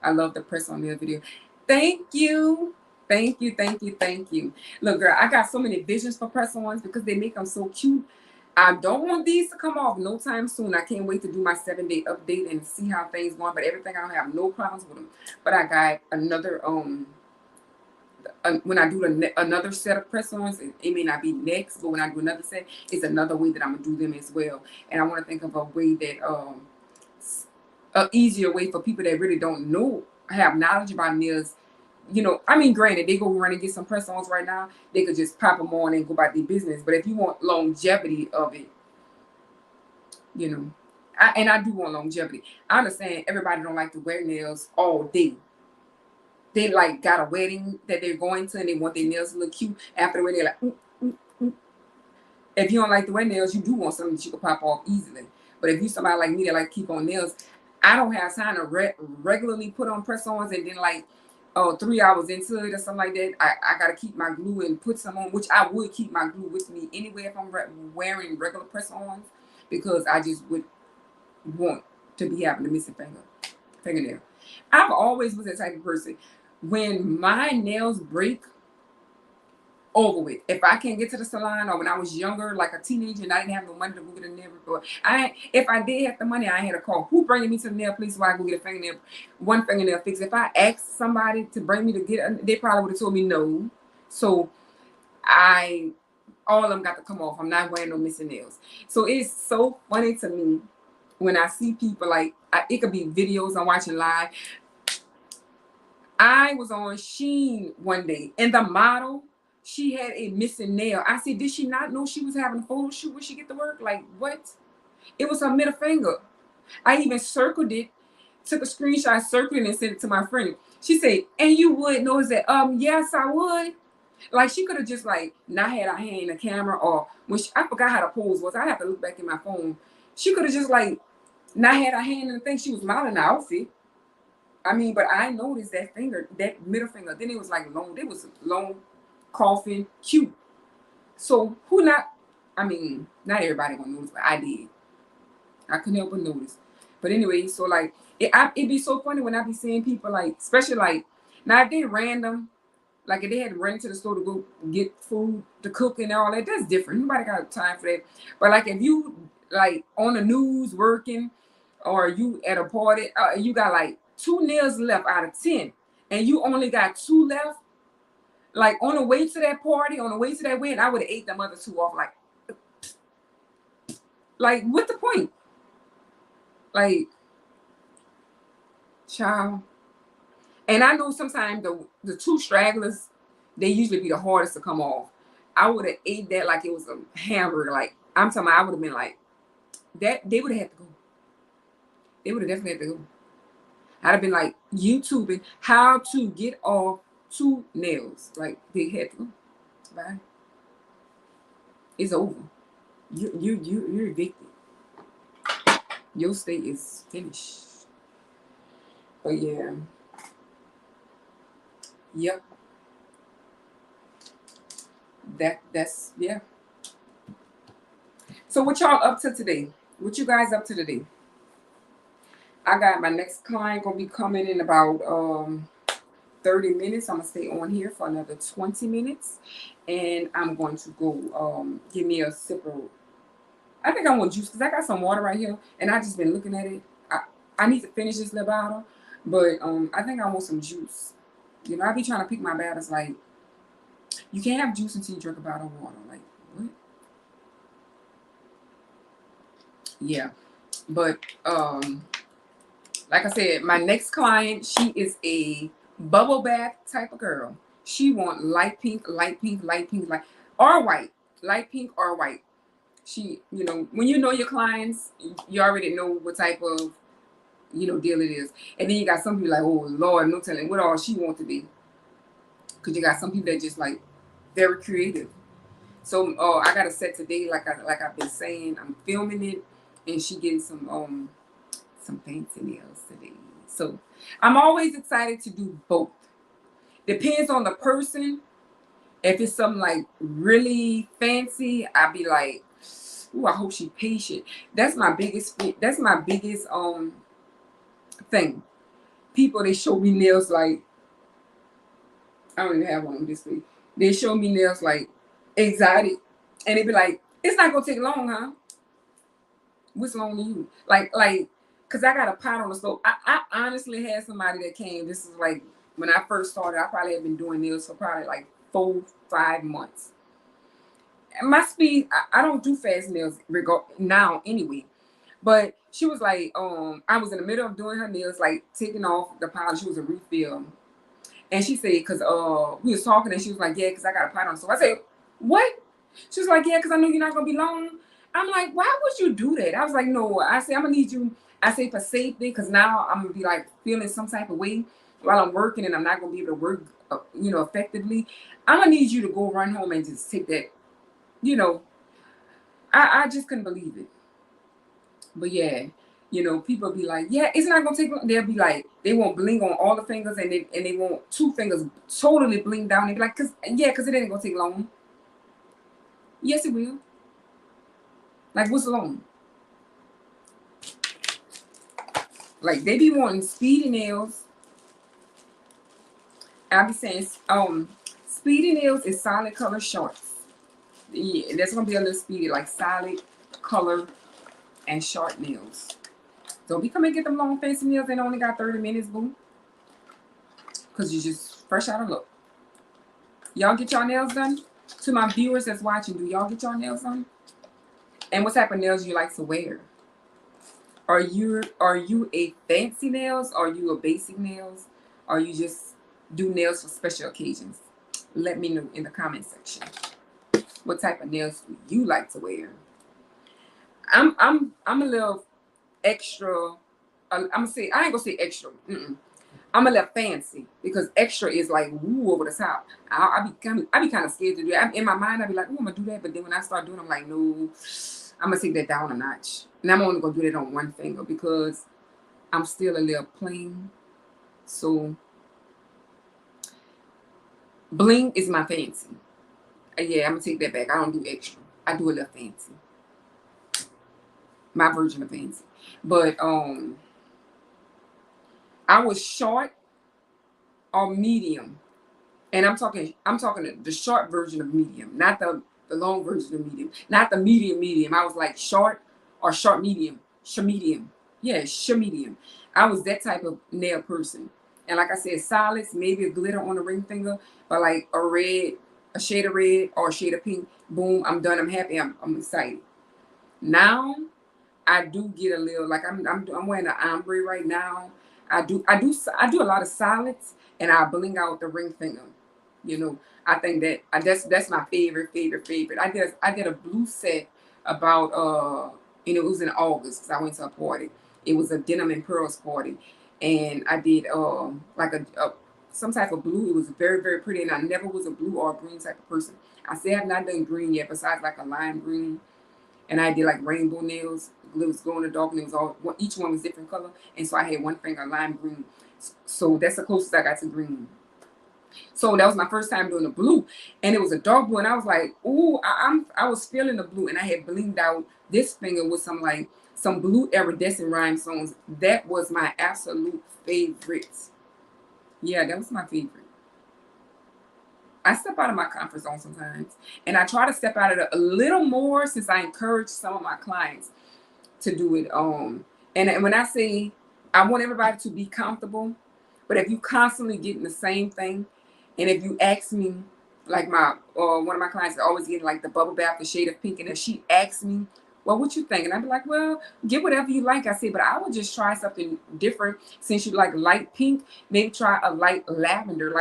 Speaker 1: I love the press on the video. Thank you. Thank you, thank you, thank you. Look, girl, I got so many visions for press-ons because they make them so cute. I don't want these to come off no time soon. I can't wait to do my 7-day update and see how things going. But everything, I don't have no problems with them. But I got another when I do another set of press-ons, it may not be next, but when I do another set, it's another way that I'm gonna do them as well. And I want to think of a way that an easier way for people that really don't know, have knowledge about nails. You know, I mean, granted, they go run and get some press-ons right now. They could just pop them on and go about their business. But if you want longevity of it, you know, I do want longevity. I understand everybody don't like to wear nails all day. They like got a wedding that they're going to and they want their nails to look cute. After the wedding, they're like, If you don't like the wear nails, you do want something that you can pop off easily. But if you somebody like me that like keep on nails, I don't have time to regularly put on press-ons and then like 3 hours into it or something like that. I gotta keep my glue and put some on, which I would keep my glue with me anyway if I'm wearing regular press-ons, because I just would want to be having a missing fingernail. I've always was that type of person. When my nails break, over with. If I can't get to the salon, or when I was younger, like a teenager, and I didn't have no money to go get a nail before, if I did have the money, I had to call who bringing me to the nail place so I could go get one fingernail fixed. If I asked somebody to bring me to get, they probably would have told me no. So all of them got to come off. I'm not wearing no missing nails. So it's so funny to me when I see people like, it could be videos I'm watching live. I was on Shein one day, and the model, she had a missing nail. I said, did she not know she was having a photo shoot when she get to work? Like, what? It was her middle finger. I even circled it, took a screenshot, circled it, and sent it to my friend. She said, and you would notice that? Yes, I would. Like, she could have just, like, not had her hand in the camera, or when I forgot how the pose was. I have to look back in my phone. She could have just, like, not had her hand in the thing. She was modeling the outfit. I mean, but I noticed that finger, that middle finger. Then it was like long. It was long, coughing, cute. So who not? I mean, not everybody gonna notice, but I did. I couldn't help but notice. But anyway, so like it'd be so funny when I be seeing people like, especially like now if they random, like if they had to run to the store to go get food to cook and all that, that's different. Nobody got time for that. But like if you like on the news working, or you at a party, you got like 2 nails left out of 10, and you only got 2 left. Like on the way to that party, on the way to that wedding, I would have ate them other 2 off. Like what's the point? Like, child. And I know sometimes the 2 stragglers, they usually be the hardest to come off. I would have ate that like it was a hamburger. Like I'm talking about, I would have been like that. They would have had to go. They would have definitely had to go. I'd have been like YouTubing how to get off 2 nails. Like they had to go. Bye. It's over. You're evicted. Your stay is finished. But yeah, yep. That's yeah. So what y'all up to today? What you guys up to today? I got my next client gonna be coming in about 30 minutes. I'm gonna stay on here for another 20 minutes, and I'm going to go give me a sip of. I think I want juice because I got some water right here, and I just been looking at it. I need to finish this little bottle, but I think I want some juice. You know, I be trying to pick my battles like you can't have juice until you drink a bottle of water. Like what? Yeah, but like I said, my next client, she is a bubble bath type of girl. She want light pink, light pink, light pink, or white, light pink or white. She, you know, when you know your clients, you already know what type of, you know, deal it is. And then you got some people like, oh Lord, no telling what all she want to be. Cause you got some people that just like very creative. So I got a set today, like I've been saying, I'm filming it, and she getting some fancy nails today. So I'm always excited to do both. Depends on the person. If it's something like really fancy, I'd be like, ooh, I hope she patient. That's my biggest thing. People they show me nails like I don't even have one this week. They show me nails like exotic. And they be like, it's not gonna take long, huh? What's long to you? Cause I got a pot on the stove. I honestly had somebody that came. This is like when I first started. I probably had been doing nails for probably like 4-5 months. And my speed, I don't do fast nails now anyway. But she was like, I was in the middle of doing her nails, like taking off the polish. She was a refill, and she said, cause we was talking, and she was like, yeah, cause I got a pot on. So I said, what? She was like, yeah, cause I know you're not gonna be long. I'm like, why would you do that? I was like, no. I said, I'm gonna need you. I say for safety, cause now I'm gonna be like feeling some type of way while I'm working, and I'm not gonna be able to work, effectively. I'm gonna need you to go run home and just take that. You know, I just couldn't believe it. But yeah, people be like, yeah, it's not gonna take long. They'll be like, they won't bling on all the fingers, and they want two fingers totally bling down. They be like, cause it ain't gonna take long. Yes, it will. Like, what's long? Like, they be wanting speedy nails. I be saying, speedy nails is solid color shorts. Yeah, that's gonna be a little speedy, like solid color and short nails. Don't be coming get them long fancy nails and only got 30 minutes, boo. Cause you just fresh out of look. Y'all get y'all nails done? To my viewers that's watching, do y'all get y'all nails done? And what type of nails you like to wear? Are you a fancy nails? Are you a basic nails? Or you just do nails for special occasions? Let me know in the comment section. What type of nails do you like to wear? I'm a little extra. I'm gonna say I ain't gonna say extra. I'm a little fancy because extra is like woo over the top. I be kind of scared to do it. In my mind, I be like, oh, I'm gonna do that, but then when I start doing, I'm like, no, I'm gonna take that down a notch, and I'm only gonna do that on one finger because I'm still a little plain. So bling is my fancy. Yeah, I'm gonna take that back. I don't do extra. I do a little fancy. My version of fancy, but I was short or medium. And I'm talking the short version of medium, not the long version of medium, not the medium. I was like short or short medium, medium. Yeah, medium. I was that type of nail person. And like I said, solids, maybe a glitter on the ring finger, but like a shade of red or a shade of pink, boom, I'm done. I'm happy. I'm excited. Now I do get a little like I'm wearing an ombre right now. I do a lot of solids, and I bling out the ring finger. I think that's my favorite. I did a blue set about it was in August because I went to a party. It was a denim and pearls party, and I did like a some type of blue. It was very, very pretty, and I never was a blue or a green type of person. I still have not done green yet, besides like a lime green, and I did like rainbow nails. It was glow in the dark, and it was all each one was different color, and so I had one finger lime green. So that's the closest I got to green. So that was my first time doing the blue, and it was a dark blue, and I was like, "Ooh, I was feeling the blue," and I had blinged out this finger with some blue iridescent rhinestones. That was my absolute favorite. Yeah, that was my favorite. I step out of my comfort zone sometimes, and I try to step out of it a little more since I encourage some of my clients to do it. And when I say I want everybody to be comfortable, but if you constantly getting the same thing, and if you ask me, like my one of my clients is always getting like the bubble bath, the shade of pink, and if she asks me, well, what you think? And I'd be like, well, get whatever you like. I say, but I would just try something different since you like light pink. Maybe try a light lavender,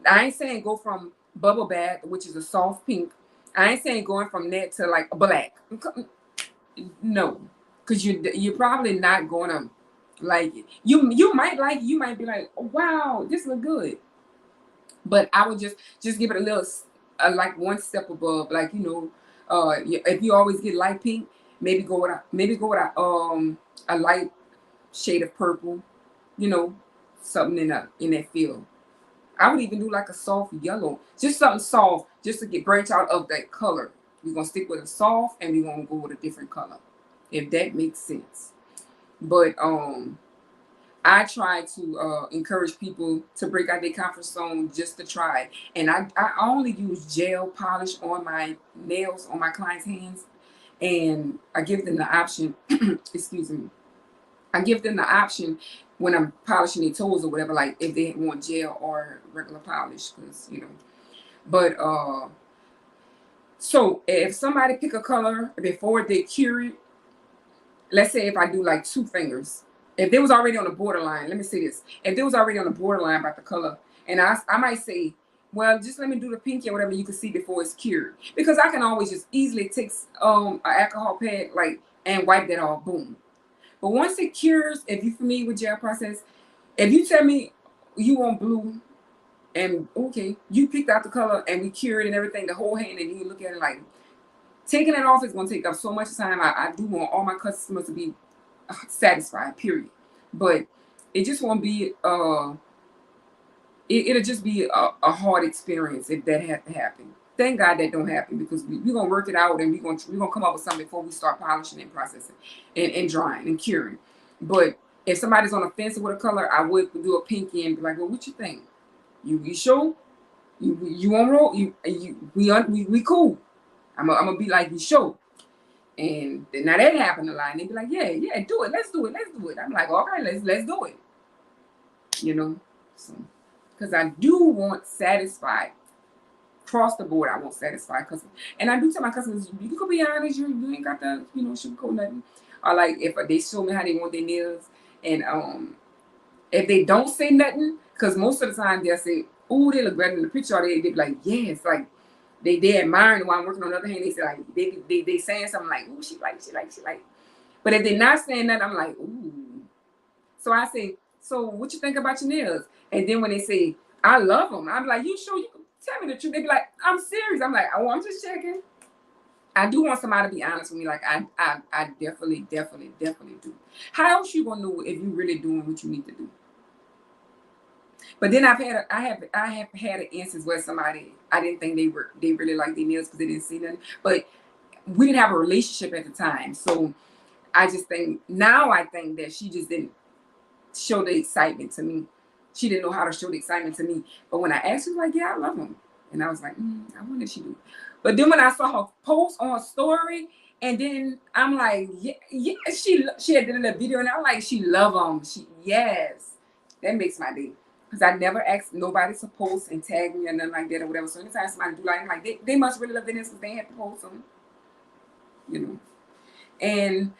Speaker 1: I ain't saying go from bubble bath, which is a soft pink. I ain't saying going from that to like black. No, because you're probably not gonna like it. You might like it. You might be like, oh, wow, this look good. But I would just give it a little like one step above. Like if you always get light pink, maybe go with a light shade of purple. You know, something in that field. I would even do like a soft yellow, just something soft, just to get branch out of that color. We're gonna stick with a soft, and we're gonna go with a different color, if that makes sense. But I try to encourage people to break out their comfort zone just to try it. And I only use gel polish on my nails on my clients' hands, and I give them the option. Excuse me. I give them the option when I'm polishing their toes or whatever, like if they want gel or regular polish, because But so if somebody pick a color before they cure it, let's say if I do like two fingers, if they was already on the borderline, let me say this: if they was already on the borderline about the color, and I might say, well, just let me do the pinky or whatever you can see before it's cured, because I can always just easily take an alcohol pad and wipe that off, boom. But once it cures, if you're familiar with gel process, if you tell me you want blue and okay, you picked out the color and we cured and everything, the whole hand, and you look at it like taking it off is going to take up so much time. I do want all my customers to be satisfied, period. But it just won't be it'll just be a hard experience if that had to happen. Thank God that don't happen, because we're gonna work it out, and we're gonna come up with something before we start polishing and processing and drying and curing. But if somebody's on a fence with a color, I would do a pinky and be like, well, what you think? You sure? You on roll? We cool. I'm gonna be like, you sure? And now that happened a lot, and they be like, yeah, do it. Let's do it. I'm like, all right, let's do it. So because I do want satisfied across the board. I want satisfied customers, and I do tell my customers, you can be honest. You ain't got to sugarcoat nothing. Or like if they show me how they want their nails, and if they don't say nothing, because most of the time they'll say, "Ooh, they look better in the picture," or they be like, "Yes," like they admiring while I'm working. On the other hand, they say like they saying something like, "Ooh, she like." But if they're not saying that, I'm like, "Ooh." So I say, "So what you think about your nails?" And then when they say, "I love them," I'm like, "You sure? You can tell me the truth?" They be like, "I'm serious." I'm like, "Oh, I'm just checking." I do want somebody to be honest with me. Like I definitely do. How else you gonna know if you really doing what you need to do? But then I have had an instance where somebody, I didn't think they really liked their nails because they didn't see nothing. But we didn't have a relationship at the time. So I just think now I think that she just didn't show the excitement to me. She didn't know how to show the excitement to me. But when I asked her, like, yeah, I love them. And I was like, I wonder if she do. But then when I saw her post on her story, and then I'm like, yeah, she had did a little video, and I'm like, she love them. Yes, that makes my day. Because I never asked nobody to post and tag me or nothing like that or whatever. So anytime somebody do like, I'm like, they must really love the because they had to post them, you know. And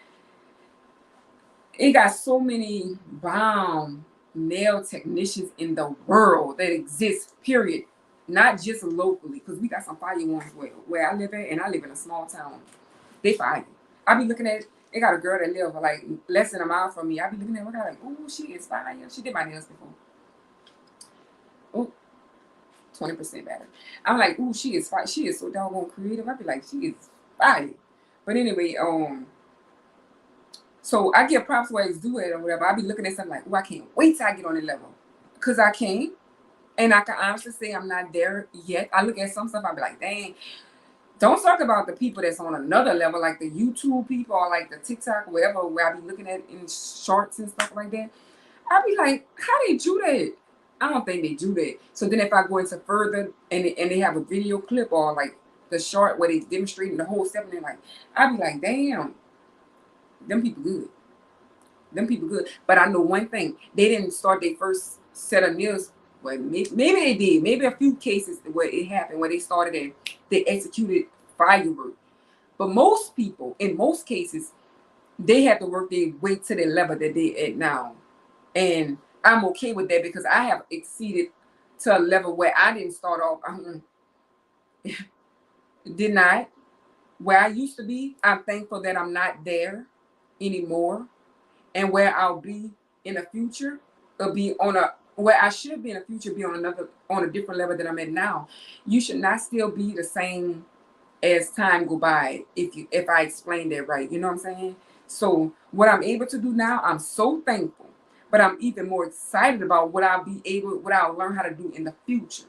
Speaker 1: it got so many bomb nail technicians in the world that exist, period. Not just locally, because we got some fire ones where I live at, and I live in a small town. They fire. I be looking at, they got a girl that live like less than a mile from me. I be looking at her like, oh, she is fire. She did my nails before. Oh, 20% better. I'm like, ooh, she is fire. She is so doggone creative. I'd be like, she is fire. But anyway, so I give props where it's due at or whatever. I be looking at something like, ooh, I can't wait till I get on the level. Cause I can. And I can honestly say I'm not there yet. I look at some stuff, I be like, dang. Don't talk about the people that's on another level, like the YouTube people or like the TikTok or whatever, where I be looking at in shorts and stuff like that. I be like, how they do that? I don't think they do that. So then if I go into further and they have a video clip or like the short where they demonstrating the whole step and they're like, I be like, damn, them people good. Them people good. But I know one thing, they didn't start their first set of meals. Well, maybe they did. Maybe a few cases where it happened, where they started and they executed firework. But most people, in most cases, they have to work their way to the level that they at now. And I'm okay with that because I have exceeded to a level where I didn't start off, did not. Where I used to be, I'm thankful that I'm not there anymore. And where I'll be in the future, will be on a where I should be in the future, be on a different level than I'm at now. You should not still be the same as time go by if I explain that right. You know what I'm saying? So what I'm able to do now, I'm so thankful. But I'm even more excited about what I'll learn how to do in the future.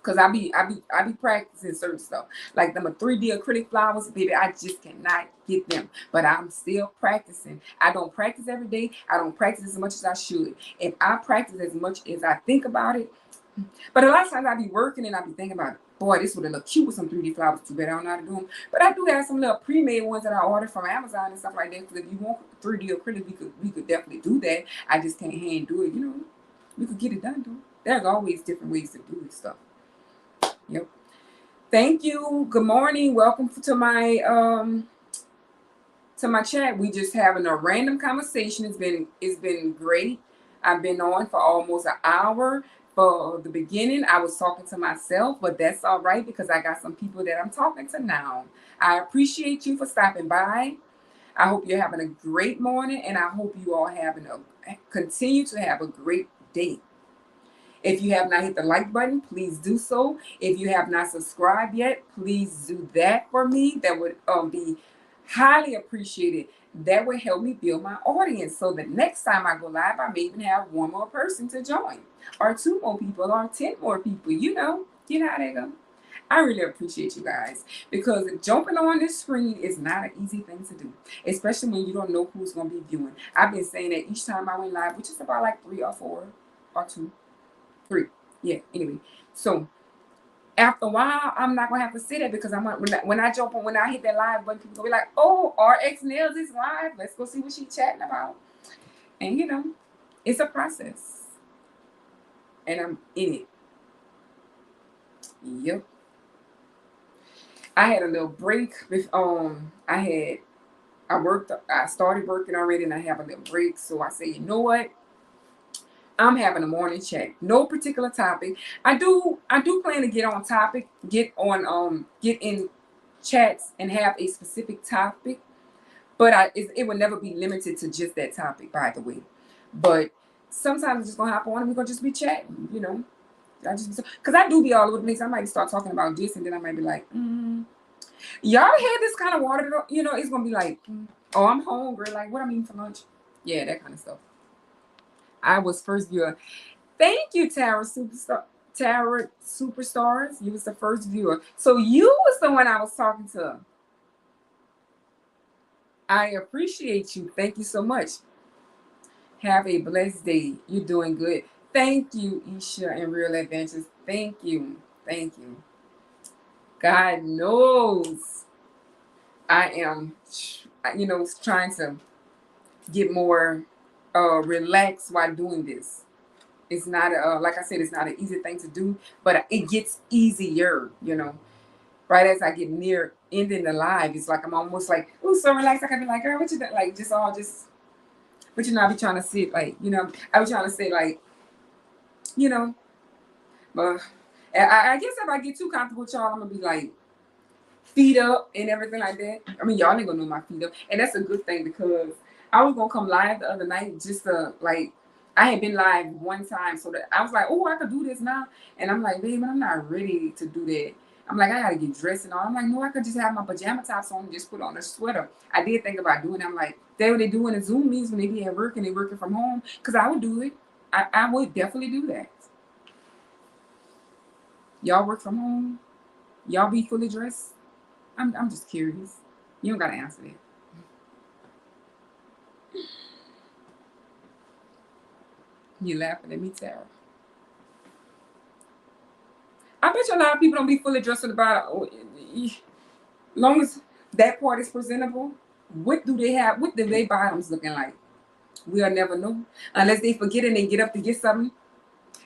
Speaker 1: Cause I be practicing certain stuff. Like them a 3D acrylic flowers, baby. I just cannot get them. But I'm still practicing. I don't practice every day. I don't practice as much as I should. If I practice as much as I think about it, but a lot of times I be working and I be thinking about, boy, this would have looked cute with some 3D flowers. Too bad I don't know how to do them. But I do have some little pre-made ones that I ordered from Amazon and stuff like that. Because if you want 3D acrylic, we could definitely do that. I just can't hand do it. You know, we could get it done though. There's always different ways to do this stuff. Yep. Thank you. Good morning. Welcome to my chat. We just having a random conversation. It's been great. I've been on for almost an hour. For the beginning, I was talking to myself, but that's all right because I got some people that I'm talking to now. I appreciate you for stopping by. I hope you're having a great morning, and I hope you all continue to have a great day. If you have not hit the like button, please do so. If you have not subscribed yet, please do that for me. That would be highly appreciated. That would help me build my audience so that next time I go live, I may even have one more person to join, or two more people, or 10 more people. You know how they go. I really appreciate you guys because jumping on this screen is not an easy thing to do, especially when you don't know who's going to be viewing. I've been saying that each time I went live, which is about like 3 or 4 or 2. 3. Yeah. Anyway, so after a while, I'm not gonna have to say that because when I jump on when I hit that live button, people gonna be like, "Oh, RX Nails is live. Let's go see what she's chatting about." And it's a process, and I'm in it. Yep. I had a little break with I started working already, and I have a little break. So I say, you know what? I'm having a morning chat. No particular topic. I do plan to get on topic, get in chats and have a specific topic, but it would never be limited to just that topic, by the way. But sometimes I'm just gonna hop on and we're gonna just be chatting. Because I do be all over the place. I might start talking about this and then I might be like, y'all had this kind of water, it's gonna be like, oh, I'm hungry, like what I'm eating for lunch. Yeah, that kind of stuff. I was first viewer. Thank you, Tara Superstar. Tara Superstars. You was the first viewer. So you was the one I was talking to. I appreciate you. Thank you so much. Have a blessed day. You're doing good. Thank you, Isha and Real Adventures. Thank you. Thank you. God knows I am, trying to get more relaxed while doing this. It's not like I said, it's not an easy thing to do, but it gets easier. Right as I get near ending the live, it's like I'm almost like, oh, so relaxed. I can be like, girl, what you doing? Like but I be trying to sit like, I be trying to say like, you know, but I guess if I get too comfortable with y'all, I'm gonna be like feet up and everything like that. I mean, y'all ain't gonna know my feet up, and that's a good thing because I was gonna come live the other night just to like. I had been live one time, so that I was like, oh, I could do this now. And I'm like, babe, I'm not ready to do that. I'm like, I gotta get dressed and all. I'm like, no, I could just have my pajama tops on and just put on a sweater. I did think about doing it. I'm like, that's what they do in the Zoom meetings when they be at work and they working from home. Because I would do it. I would definitely do that. Y'all work from home? Y'all be fully dressed? I'm just curious. You don't gotta answer that. You laughing at me, Tara. I bet you a lot of people don't be fully dressed in the bottom. Long as that part is presentable, what do they have? What do their bottoms looking like? We'll never know unless they forget and they get up to get something.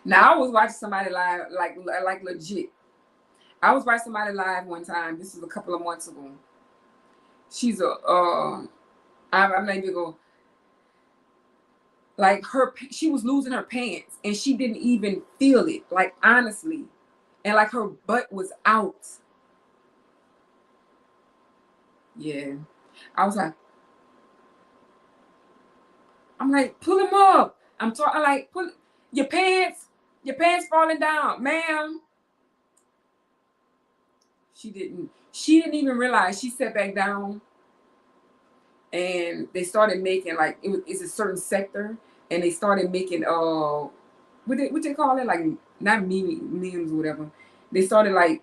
Speaker 1: Now I was watching somebody live, like legit. I was watching somebody live one time. This was a couple of months ago. She's a I'm maybe go like she was losing her pants and she didn't even feel it, like honestly, and like her butt was out. Yeah, I was like, I'm like, pull him up. I'm talking like, pull your pants falling down, ma'am. She didn't even realize. She sat back down and they started making like it's a certain sector and they started making what they call it, like not memes or whatever. They started like,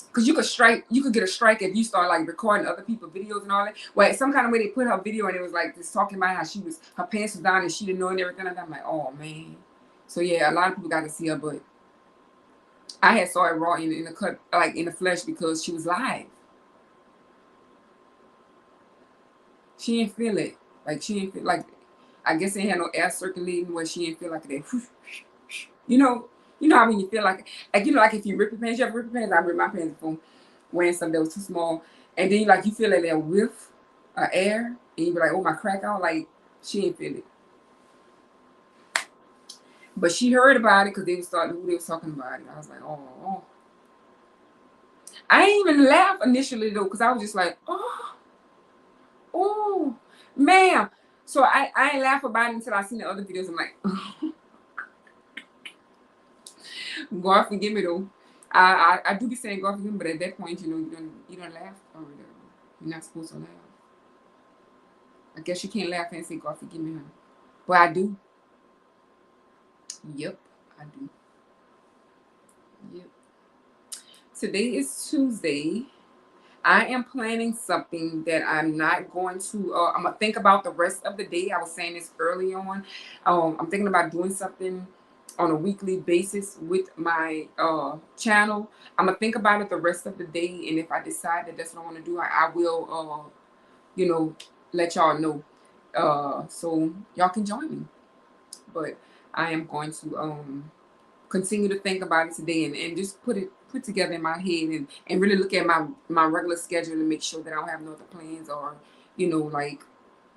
Speaker 1: because you could get a strike if you start like recording other people's videos and all that. Well, some kind of way they put her video and it was like just talking about how her pants was down and she didn't know and everything like that. I'm like, oh man. So yeah, a lot of people got to see her, but I had saw it raw in the cut, like in the flesh, because she was live. She didn't feel it. Like she didn't feel like, I guess they had no air circulating where she didn't feel like that. You know, how when you feel like like if you rip your pants, you have rip your pants. I ripped my pants before wearing something that was too small, and then you feel like that whiff of air, and you be like, oh my crack out. Like she didn't feel it, but she heard about it because they was talking about it. I was like, oh. I didn't even laugh initially though, because I was just like, oh, ma'am. So I ain't laugh about it until I seen the other videos. I'm like, God forgive me though. I do be saying God forgive me, but at that point, you don't laugh or whatever. You're not supposed to laugh. I guess you can't laugh and say God forgive me, honey. But I do. Yep, I do. Yep. Today is Tuesday. I am planning something that I'm not going to. I'm gonna think about the rest of the day. I was saying this early on. I'm thinking about doing something on a weekly basis with my channel. I'm gonna think about it the rest of the day, and if I decide that that's what I want to do, I will, let y'all know, so y'all can join me. But I am going to continue to think about it today and just put together in my head and really look at my regular schedule and make sure that I don't have no other plans or like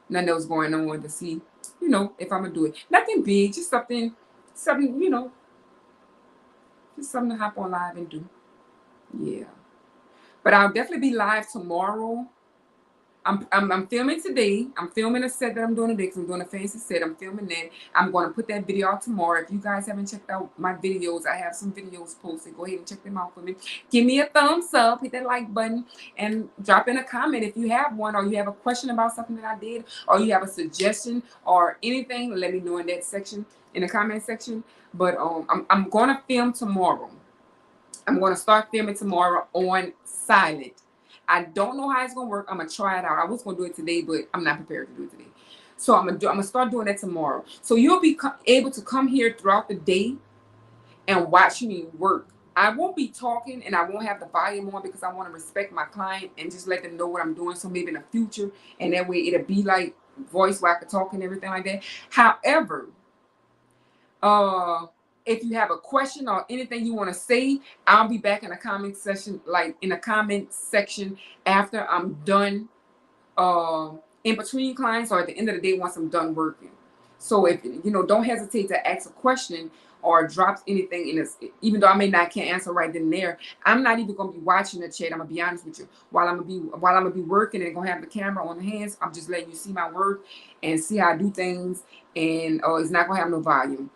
Speaker 1: nothing else going on, to see if I'm gonna do it. Nothing big, just something just something to hop on live and do. Yeah, but I'll definitely be live tomorrow. I'm filming today. I'm filming a set that I'm doing today because I'm doing a fancy set. I'm filming that. I'm going to put that video out tomorrow. If you guys haven't checked out my videos, I have some videos posted. Go ahead and check them out for me. Give me a thumbs up, hit that like button, and drop in a comment if you have one, or you have a question about something that I did, or you have a suggestion or anything. Let me know in that section, in the comment section. But I'm going to film tomorrow. I'm going to start filming tomorrow on silent. I don't know how it's gonna work. I'm gonna try it out. I was gonna do it today, but I'm not prepared to do it today. So I'm gonna start doing that tomorrow. So you'll be able to come here throughout the day and watch me work. I won't be talking and I won't have the volume on because I want to respect my client and just let them know what I'm doing. So maybe in the future, and that way it'll be like voice where I can talk and everything like that. However, if you have a question or anything you want to say, I'll be back in the comment section, after I'm done, in between clients or at the end of the day once I'm done working. So if don't hesitate to ask a question or drops anything in this, even though I may not can't answer right then and there, I'm not even gonna be watching the chat. I'm gonna be honest with you. While I'm gonna be working and gonna have the camera on the hands, I'm just letting you see my work and see how I do things, and it's not gonna have no volume.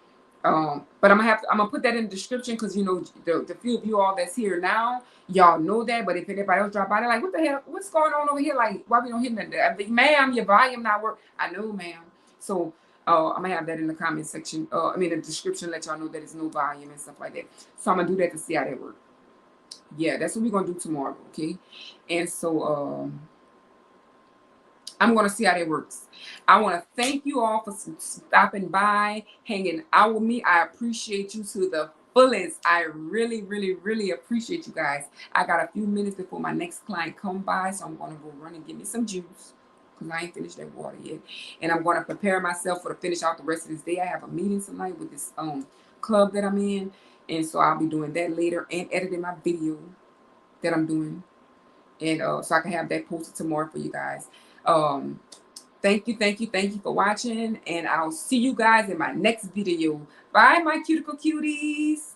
Speaker 1: But I'm gonna put that in the description because the few of you all that's here now, y'all know that. But if anybody else drop by, they're like, what the hell? What's going on over here? Like, why we don't hear nothing? I'm like, ma'am, your volume not work. I know, ma'am. So I'm gonna have that in the comment section. The description, let y'all know that it's no volume and stuff like that. So I'm gonna do that to see how that works. Yeah, that's what we're gonna do tomorrow. Okay, and so I'm going to see how that works. I want to thank you all for stopping by, hanging out with me. I appreciate you to the fullest. I really, really, really appreciate you guys. I got a few minutes before my next client come by, so I'm going to go run and get me some juice because I ain't finished that water yet. And I'm going to prepare myself for to finish out the rest of this day. I have a meeting tonight with this club that I'm in, and so I'll be doing that later and editing my video that I'm doing, and so I can have that posted tomorrow for you guys. Thank you for watching, and I'll see you guys in my next video. Bye, my cuticle cuties.